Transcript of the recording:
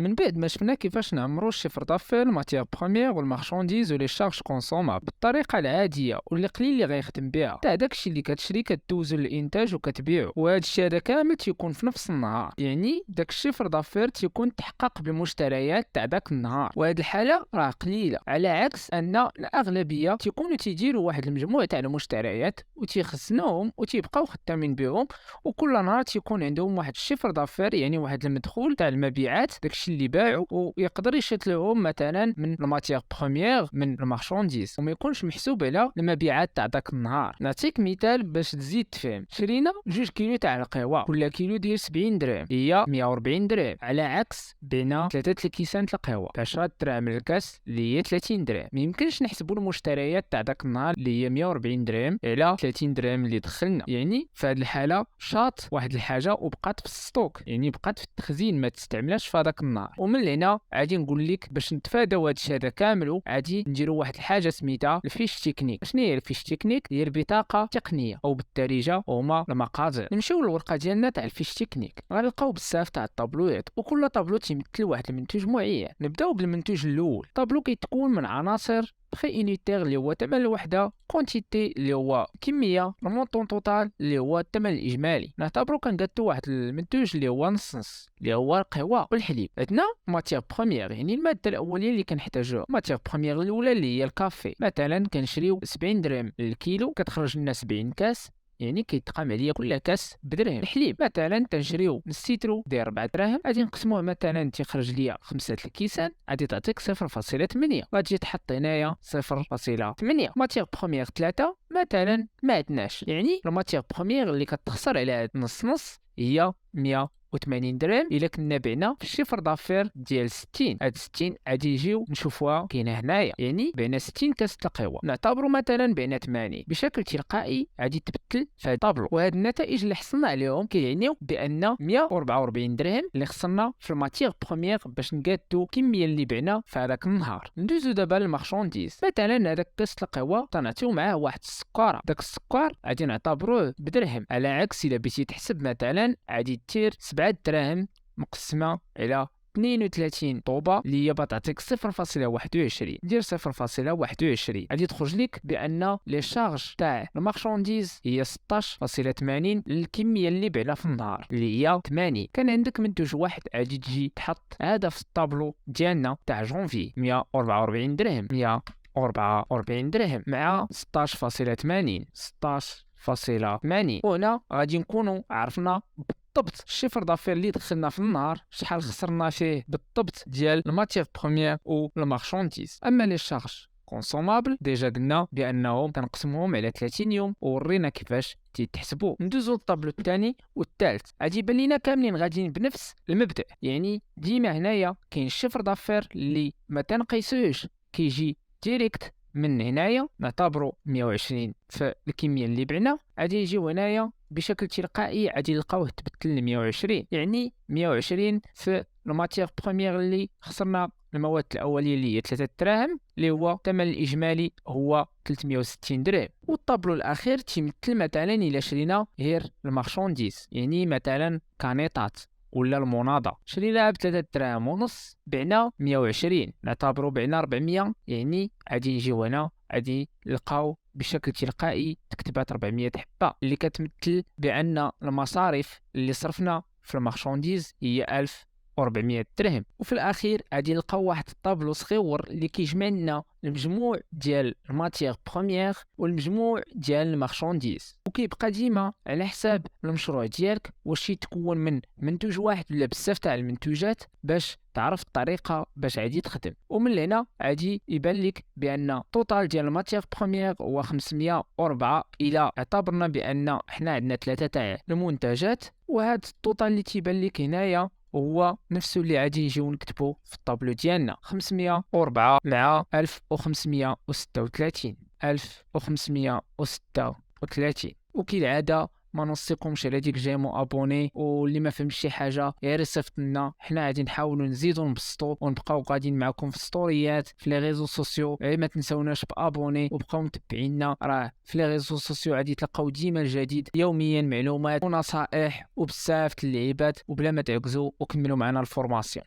من بعد ما شفنا كيفاش نعمرو الشيفر دافير الماتيير بروميير والمارشانديز ولي شارج كونسومابل بالطريقه العاديه واللي قليل اللي غيخدم بها تاع داكشي اللي كتشري كدوزو للانتاج وكتبيعو، وهذا الشيء هذا كامل تيكون في نفس النهار. يعني داك الشيفر دافير تيكون تحقق بالمشتريات تاع داك النهار، وهاد الحاله راه قليله على عكس ان الاغلبيه تيكونوا تيديروا واحد المجموعه تاع المشتريات وتيخزنوهم وتيبقاو خدامين بهم، وكل نهار تيكون عندهم واحد الشيفر دافير يعني واحد المدخول تاع المبيعات داكشي اللي باعوا، ويقدر يشتلوهم مثلا من الماتيير بروميير من المارشانديز وما يكونش محسوب على المبيعات تاع داك النهار. نعطيك مثال باش تزيد تفهم. شرينا 2 كيلو تاع القهوه، كل كيلو داير 70 درهم هي 140 درهم، على عكس بينا 3 الكيسان القهوه ب 10 دراهم الكاس اللي هي 30 درهم. ما يمكنش نحسبوا المشتريات تاع داك النهار اللي هي 140 درهم على 30 درهم اللي دخلنا. يعني في هذه الحاله شاط واحد الحاجه وبقات في الستوك، يعني بقات في التخزين ما تستعملهاش في هذاك النهار. ومن هنا غادي نقول لك باش نتفاداو هذا الشيء هذا كامل غادي نديروا واحد الحاجه سميتها الفيش تكنيك. شنو هي الفيش تكنيك؟ هي البطاقه التقنيه او بالدارجه هما المقادير. نمشيو للورقه ديالنا تاع الفيش تكنيك، غنلقاو بزاف تاع الطابلوات وكل طابلو تيمثل واحد المنتوج معين. نبداو بالمنتوج الاول. طابلو كيتكون من عناصر بخي انيتير اللي هو ثمن الوحده، كونتيتي اللي هو كميه، المونطون توتال اللي هو الثمن الاجمالي. نعتبرو كنقادو واحد المنتوج اللي هو نص اللي هو القهوه والحليب. عندنا ماتيير بروميير يعني الماده الاوليه اللي كنحتاجوها. ماتيير بروميير الاولى اللي هي الكافي، مثلا كنشريو 70 درهم للكيلو كتخرج لنا 70 كاس، يعني كيتقام عليا كل كاس بدرهم. الحليب مثلا تنشريو نص سيترو داير 4 دراهم، غادي نقسموه مثلا تيخرج ليا 5 الكيسان، غادي تعطيك 0.8، غتجي تحط هنايا 0.8. ماتيير بروميير 3 مثلا ما عندناش، يعني الماتيير بروميير اللي كتخسر على هاد نص نص هي 180 درهم. الا كنا بعنا في الشيفر دافير ديال 60، هاد 60 غادي يجيو نشوفوها كاينه هنايا، يعني بعنا 60 كاس القهوه. نعتبروا مثلا بعنا 80 بشكل تلقائي غادي تبدل في هاد الطابلو. وهاد النتائج اللي حصلنا عليهم كيعنيو بان 144 درهم اللي خسرنا في الماتيير بروميير باش نقادو الكميه اللي بعنا في هذاك النهار. ندوزو دابا للمارشانديز. مثلا هذاك كاس القهوه تنعطيو معاه واحد السكر، داك السكر غادي نعتبروه بدرهم، على عكس الا بغيتي تحسب مثلا غادي دير 7 دراهم مقسمه على 32 طوبه اللي هي تعطيك 0.21. دير 0.21 غادي تخرج لك بان لي شارج تاع المارشانديز هي 16.80 للكميه اللي بعنا في النهار اللي هي 80. كان عندك منتوج واحد غادي تجي تحط هذا في الطابلو ديالنا تاع جونفي 144 درهم، 144 درهم مع 16.80 16.80. وهنا غادي نكونوا عرفنا بالضبط الشيفر دافير اللي دخلنا في النهار شحال خسرنا فيه بالضبط ديال الماتيير بروميير و المارشانديز. اما لي شارج كونسومابل ديجا قلنا بانهم تنقسموهم على 30 يوم وورينا كيفاش تيتحسبوا. ندوزو للطابلو الثاني والثالث، غادي يبان لينا كاملين غاديين بنفس المبدا، يعني ديما هنايا كاين الشيفر دافير اللي ما تنقيسوش كيجي ديريكت من هنايا. نعتبروا 120 في الكميه اللي بعنا، غادي يجيو هنايا بشكل تلقائي غادي نلقاوه تبدل ل 120، يعني 120 في الماتيير بروميير اللي خسرنا المواد الاوليه اللي هي 3 دراهم اللي هو الثمن الاجمالي هو 360 درهم. والطابلو الاخير تيمثل مثلا الا شرينا غير المارشانديز، يعني مثلا كانيطات ولا المناضه شريناها ب 3 دراهم ونص بعنا 120، نعتبروا بعنا 400، يعني غادي نجيو هنا غادي نلقاو بشكل تلقائي تكتبات 400 حبه اللي كتمثل بان المصاريف اللي صرفنا في المارشانديز هي 1400 درهم. وفي الاخير غادي نلقاو واحد الطابلو صغيور اللي كيجمع لنا المجموع ديال الماتيير بروميير والمجموع ديال المارشانديز، وكيبقى ديما على حساب المشروع ديالك واش يتكون من منتوج واحد ولا بزاف تاع المنتوجات باش تعرف الطريقه باش غادي تخدم. ومن هنا غادي يبان لك بان التوتال ديال الماتيير بروميير هو 504 الى اعتبرنا بان حنا عندنا 3 تاع المنتجات. وهذا التوتال اللي تيبان لك هنايا هو نفسه اللي غادي نجيو نكتبو في الطابلو ديالنا 504 مع 1536 1536. وكالعاده ما نوصيكمش على ديك جيمو ابوني، واللي ما فهمش شي حاجه غير يصيفط لنا، حنا غادي نحاولوا نزيدوا نبسطوا ونبقاو غاديين معكم في ستوريات في لي ريزو سوسيو. ما تنساوناش بابوني وبقاو متبعينا، راه في لي ريزو سوسيو غادي تلقاو ديما الجديد يوميا، معلومات ونصائح وبزاف د اللعيبات. وبلا ما تعكزوا وكملوا معنا الفورماسيون.